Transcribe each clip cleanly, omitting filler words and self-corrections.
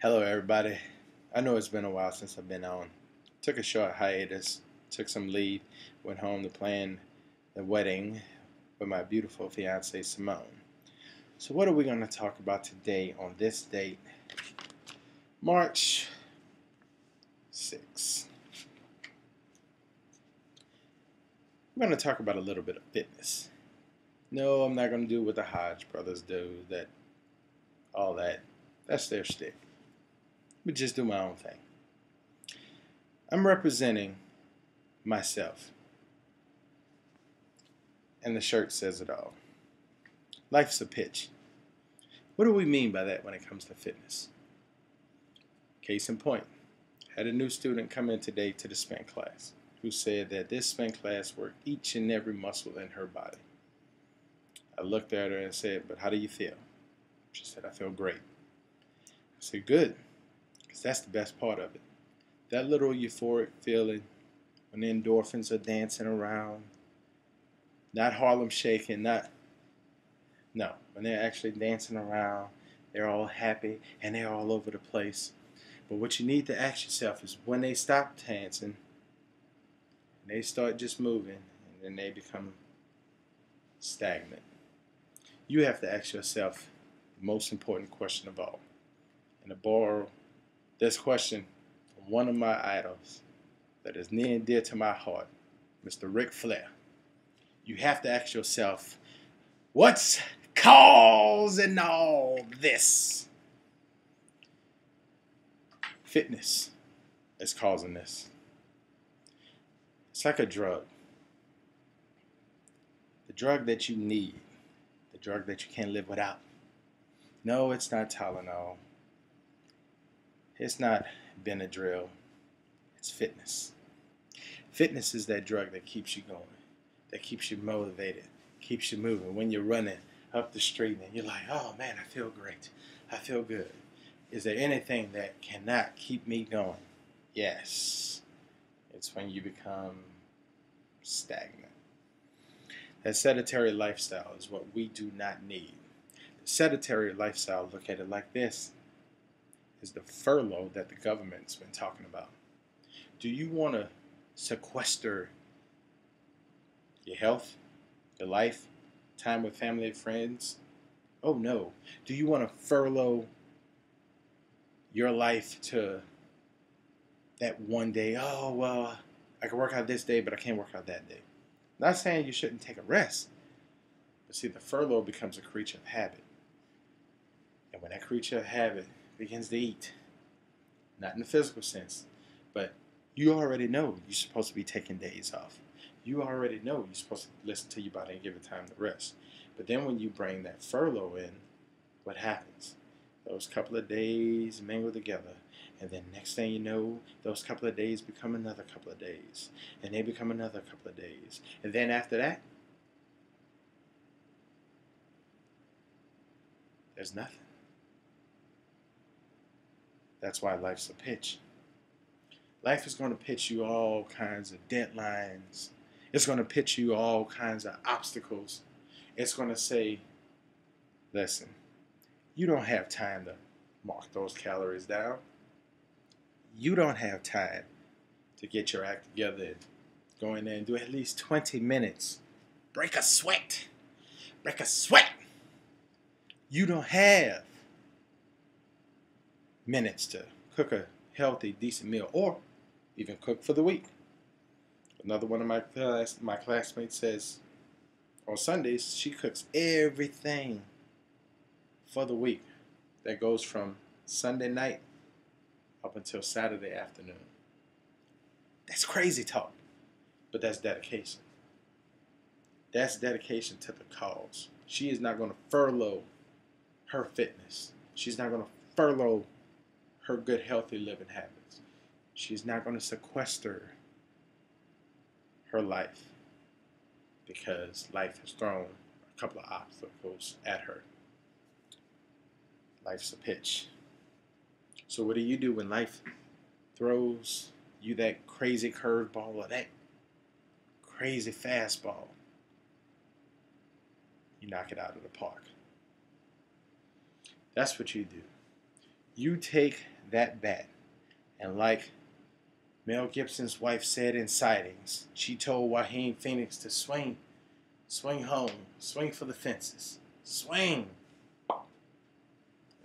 Hello, everybody. I know it's been a while since I've been on. Took a short hiatus, took some leave, went home to plan the wedding with my beautiful fiancee Simone. So, what are we going to talk about today on this date, March 6th? We're going to talk about a little bit of fitness. No, I'm not going to do what the Hodge brothers do, all that. That's their stick. But just do my own thing. I'm representing myself. And the shirt says it all. Life's a pitch. What do we mean by that when it comes to fitness? Case in point, had a new student come in today to the spin class who said that this spin class worked each and every muscle in her body. I looked at her and said, "But how do you feel?" She said, "I feel great." I said, "Good, because that's the best part of it. That little euphoric feeling when the endorphins are dancing around, not Harlem shaking, no, when they're actually dancing around, they're all happy and they're all over the place. But what you need to ask yourself is when they stop dancing, and they start just moving, and then they become stagnant. You have to ask yourself the most important question of all. And to borrow this question from one of my idols that is near and dear to my heart, Mr. Ric Flair. You have to ask yourself, what's causing all this? Fitness is causing this. It's like a drug. The drug that you need. The drug that you can't live without. No, it's not Tylenol. It's not Benadryl. It's fitness. Fitness is that drug that keeps you going, that keeps you motivated, keeps you moving. When you're running up the street and you're like, "Oh man, I feel great. I feel good." Is there anything that cannot keep me going? Yes. It's when you become stagnant. That sedentary lifestyle is what we do not need. The sedentary lifestyle, look at it like this, is the furlough that the government's been talking about. Do you want to sequester your health, your life, time with family and friends? Oh no. Do you want to furlough your life to that one day? Oh, well, I can work out this day, but I can't work out that day. Not saying you shouldn't take a rest. But see, the furlough becomes a creature of habit. And when that creature of habit begins to eat, not in the physical sense, but you already know you're supposed to be taking days off. You already know you're supposed to listen to your body and give it time to rest. But then when you bring that furlough in, what happens? Those couple of days mingle together. And then next thing you know, those couple of days become another couple of days. And they become another couple of days. And then after that, there's nothing. That's why life's a pitch. Life is going to pitch you all kinds of deadlines. It's going to pitch you all kinds of obstacles. It's going to say, listen, you don't have time to mark those calories down. You don't have time to get your act together and go in there and do at least 20 minutes. Break a sweat. Break a sweat. You don't have minutes to cook a healthy, decent meal or even cook for the week. Another one of my classmates says on Sundays she cooks everything for the week. That goes from Sunday night up until Saturday afternoon. That's crazy talk, but that's dedication. That's dedication to the cause. She is not going to furlough her fitness. She's not going to furlough her good, healthy living habits. She's not going to sequester her life because life has thrown a couple of obstacles at her. Life's a pitch. So what do you do when life throws you that crazy curveball or that crazy fastball? You knock it out of the park. That's what you do. You take that bat, and like Mel Gibson's wife said in Sightings, she told Joaquin Phoenix to swing, swing home, swing for the fences, swing. The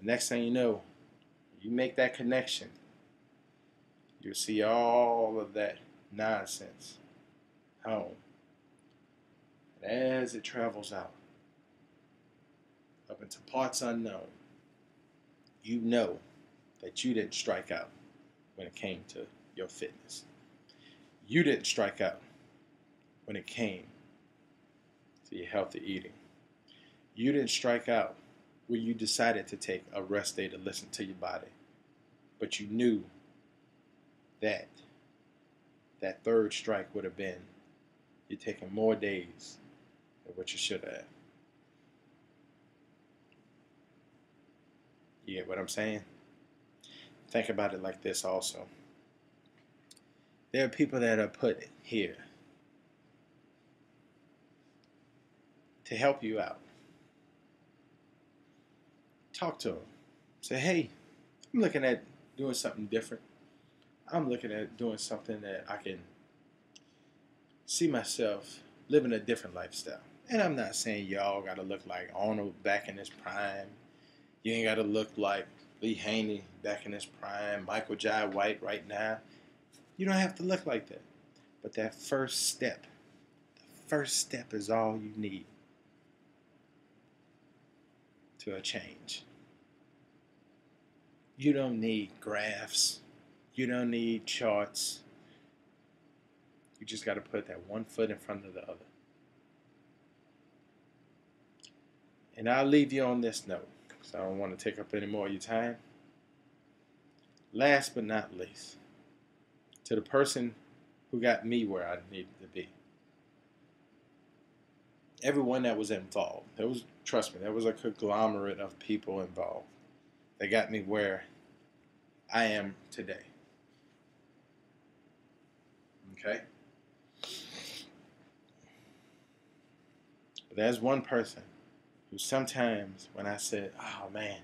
next thing you know, you make that connection, you'll see all of that nonsense home. And as it travels out, up into parts unknown, you know that you didn't strike out when it came to your fitness. You didn't strike out when it came to your healthy eating. You didn't strike out when you decided to take a rest day to listen to your body. But you knew that that third strike would have been you taking more days than what you should have. You get what I'm saying? Think about it like this also. There are people that are put here to help you out. Talk to them. Say, hey, I'm looking at doing something different. I'm looking at doing something that I can see myself living a different lifestyle. And I'm not saying y'all got to look like Arnold back in his prime. You ain't got to look like Lee Haney back in his prime, Michael Jai White right now. You don't have to look like that. But that first step is all you need to a change. You don't need graphs. You don't need charts. You just got to put that one foot in front of the other. And I'll leave you on this note, because I don't want to take up any more of your time. Last but not least, to the person who got me where I needed to be. Everyone that was involved, trust me, there was a conglomerate of people involved that got me where I am today. Okay? But there's one person who sometimes when I said, oh man,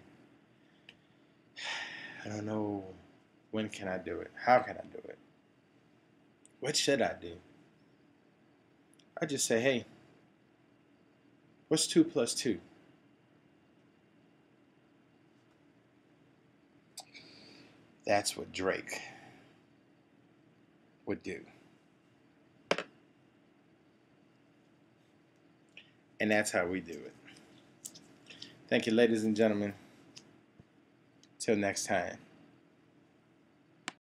I don't know, when can I do it? How can I do it? What should I do? I just say, hey, what's 2 plus 2? That's what Drake would do. And that's how we do it. Thank you, ladies and gentlemen. Till next time.